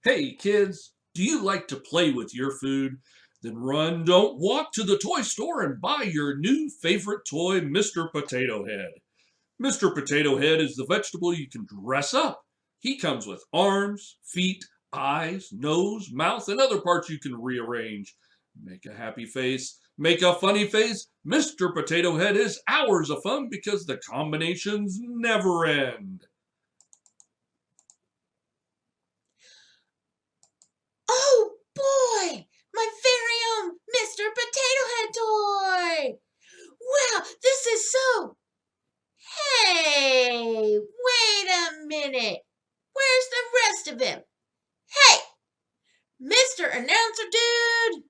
Hey kids, do you like to play with your food? Then run, don't walk to the toy store and buy your new favorite toy, Mr. Potato Head. Mr. Potato Head is the vegetable you can dress up. He comes with arms, feet, eyes, nose, mouth, and other parts you can rearrange. Make a happy face, make a funny face. Mr. Potato Head is hours of fun because the combinations never end. Oh boy! My very own Mr. Potato Head toy! Wow, this is so. Hey, wait a minute. Where's the rest of him? Hey, Mr. Announcer Dude!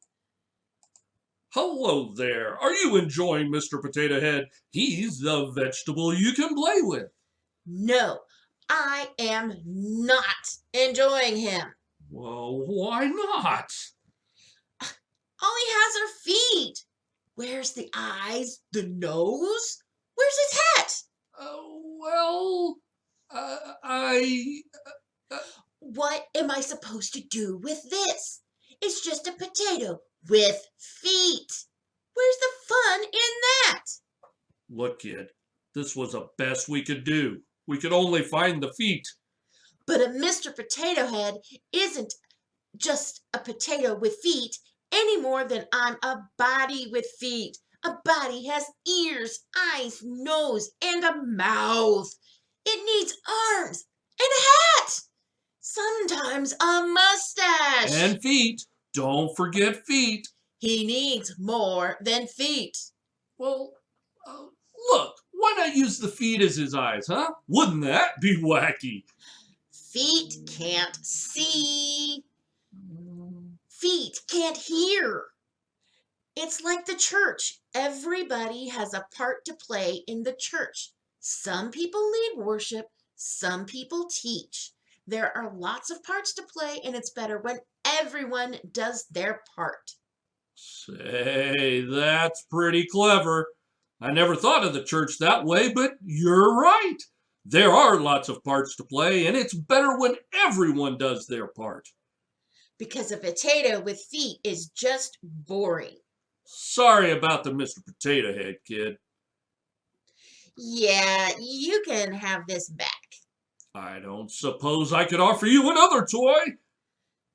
Hello there. Are you enjoying Mr. Potato Head? He's the vegetable you can play with. No, I am not enjoying him. Well, why not? All he has are feet. Where's the eyes? The nose? Where's his hat? Well, I. What am I supposed to do with this? It's just a potato with feet. Where's the fun in that? Look, kid, this was the best we could do. We could only find the feet. But a Mr. Potato Head isn't just a potato with feet any more than I'm a body with feet. A body has ears, eyes, nose, and a mouth. It needs arms and a hat. Sometimes a mustache. And feet. Don't forget feet. He needs more than feet. Well, look, why not use the feet as his eyes, huh? Wouldn't that be wacky? Feet can't see. Feet can't hear. It's like the church. Everybody has a part to play in the church. Some people lead worship, some people teach. There are lots of parts to play, and it's better when everyone does their part. Say, that's pretty clever. I never thought of the church that way, but you're right. There are lots of parts to play, and it's better when everyone does their part. Because a potato with feet is just boring. Sorry about the Mr. Potato Head, kid. Yeah, you can have this back. I don't suppose I could offer you another toy.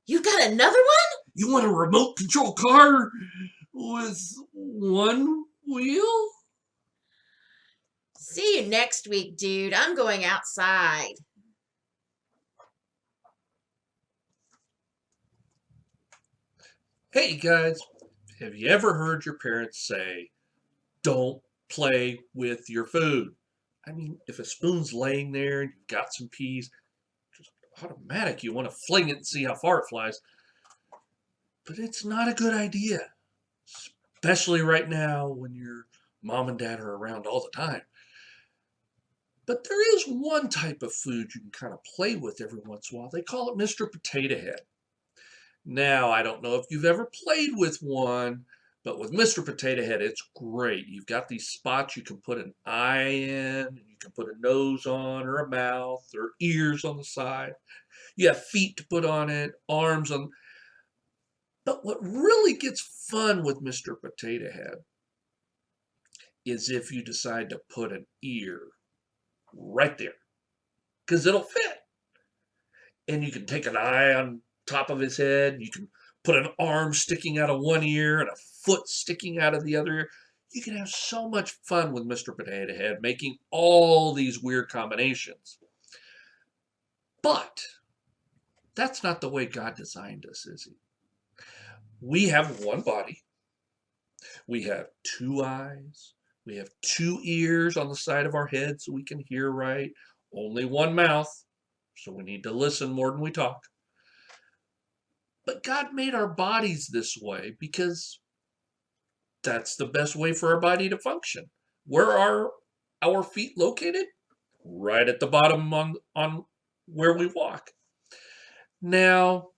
You've got another one? You want a remote control car with one wheel? See you next week, dude. I'm going outside. Hey guys, have you ever heard your parents say, don't play with your food? I mean, if a spoon's laying there and you've got some peas, just automatic, you want to fling it and see how far it flies. But it's not a good idea, especially right now when your mom and dad are around all the time. But there is one type of food you can kind of play with every once in a while. They call it Mr. Potato Head. Now, I don't know if you've ever played with one, but with Mr. Potato Head, it's great. You've got these spots you can put an eye in, and you can put a nose on, or a mouth, or ears on the side. You have feet to put on it, arms on. But what really gets fun with Mr. Potato Head is if you decide to put an ear right there, because it'll fit. And you can take an eye on top of his head. You can put an arm sticking out of one ear and a foot sticking out of the other ear. You can have so much fun with Mr. Potato Head making all these weird combinations. But that's not the way God designed us, is he? We have one body. We have two eyes. We have two ears on the side of our head so we can hear right. Only one mouth, so we need to listen more than we talk. But God made our bodies this way because that's the best way for our body to function. Where are our feet located? Right at the bottom on where we walk. Now,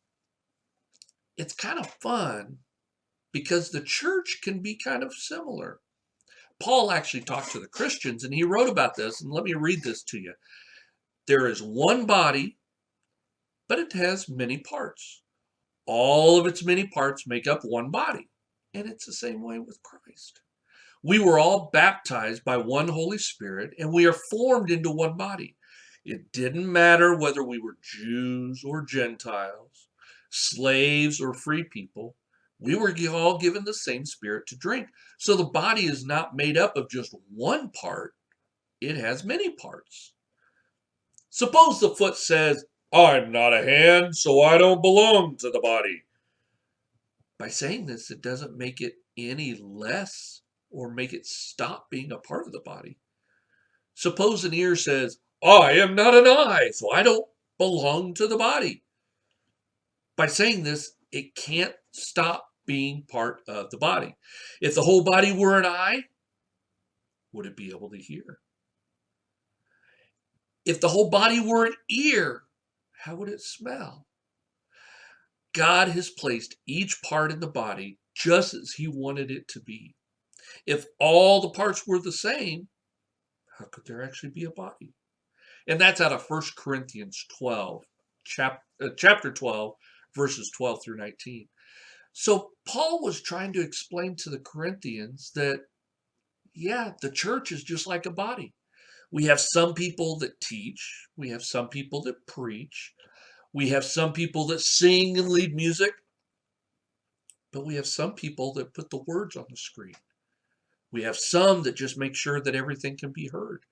it's kind of fun because the church can be kind of similar. Paul actually talked to the Christians and he wrote about this, and let me read this to you. There is one body, but it has many parts. All of its many parts make up one body. And it's the same way with Christ. We were all baptized by one Holy Spirit, and we are formed into one body. It didn't matter whether we were Jews or Gentiles, slaves or free people. We were all given the same Spirit to drink. So the body is not made up of just one part, it has many parts. Suppose the foot says, I'm not a hand, so I don't belong to the body. By saying this, it doesn't make it any less or make it stop being a part of the body. Suppose an ear says, I am not an eye, so I don't belong to the body. By saying this, it can't stop being part of the body. If the whole body were an eye, would it be able to hear? If the whole body were an ear, how would it smell? God has placed each part in the body just as he wanted it to be. If all the parts were the same, how could there actually be a body? And that's out of 1 Corinthians 12, chapter 12, verses 12 through 19. So Paul was trying to explain to the Corinthians that, yeah, the church is just like a body. We have some people that teach. We have some people that preach. We have some people that sing and lead music. But we have some people that put the words on the screen. We have some that just make sure that everything can be heard.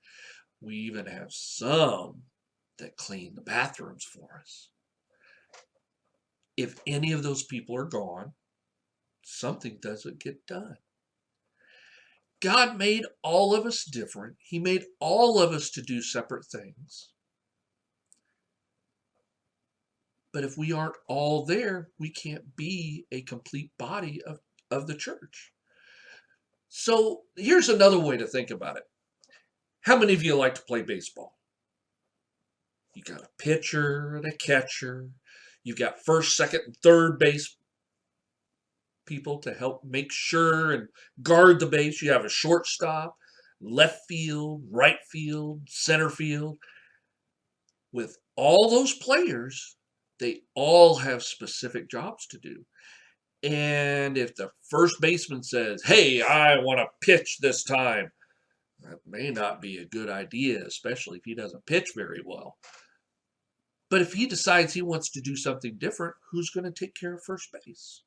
We even have some that clean the bathrooms for us. If any of those people are gone, something doesn't get done. God made all of us different. He made all of us to do separate things. But if we aren't all there, we can't be a complete body of the church. So here's another way to think about it. How many of you like to play baseball? You got a pitcher and a catcher. You've got first, second, and third base people to help make sure and guard the base. You have a shortstop, left field, right field, center field. With all those players, they all have specific jobs to do. And if the first baseman says, hey, I want to pitch this time, that may not be a good idea, especially if he doesn't pitch very well. But if he decides he wants to do something different, who's going to take care of first base?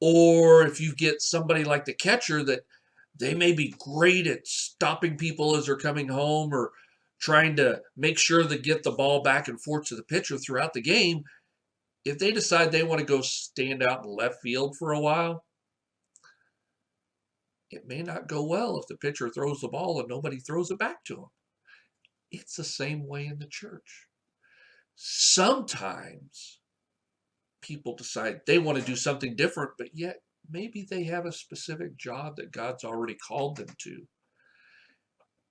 Or if you get somebody like the catcher that they may be great at stopping people as they're coming home or trying to make sure they get the ball back and forth to the pitcher throughout the game, if they decide they want to go stand out in left field for a while, it may not go well if the pitcher throws the ball and nobody throws it back to him. It's the same way in the church. Sometimes people decide they want to do something different, but yet maybe they have a specific job that God's already called them to.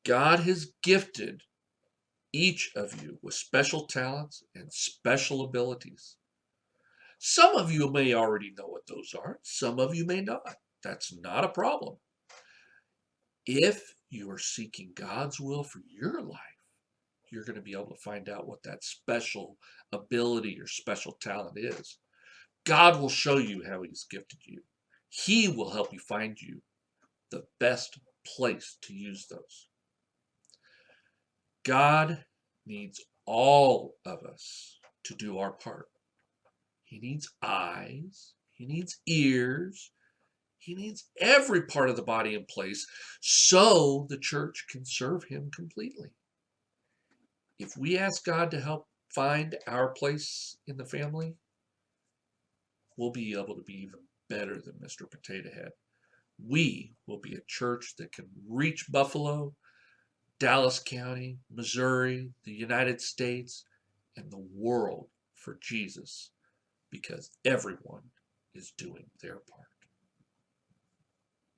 God has gifted each of you with special talents and special abilities. Some of you may already know what those are. Some of you may not. That's not a problem. If you are seeking God's will for your life, you're going to be able to find out what that special ability or special talent is. God will show you how he's gifted you. He will help you find you the best place to use those. God needs all of us to do our part. He needs eyes. He needs ears. He needs every part of the body in place so the church can serve him completely. If we ask God to help find our place in the family, we'll be able to be even better than Mr. Potato Head. We will be a church that can reach Buffalo, Dallas County, Missouri, the United States, and the world for Jesus, because everyone is doing their part.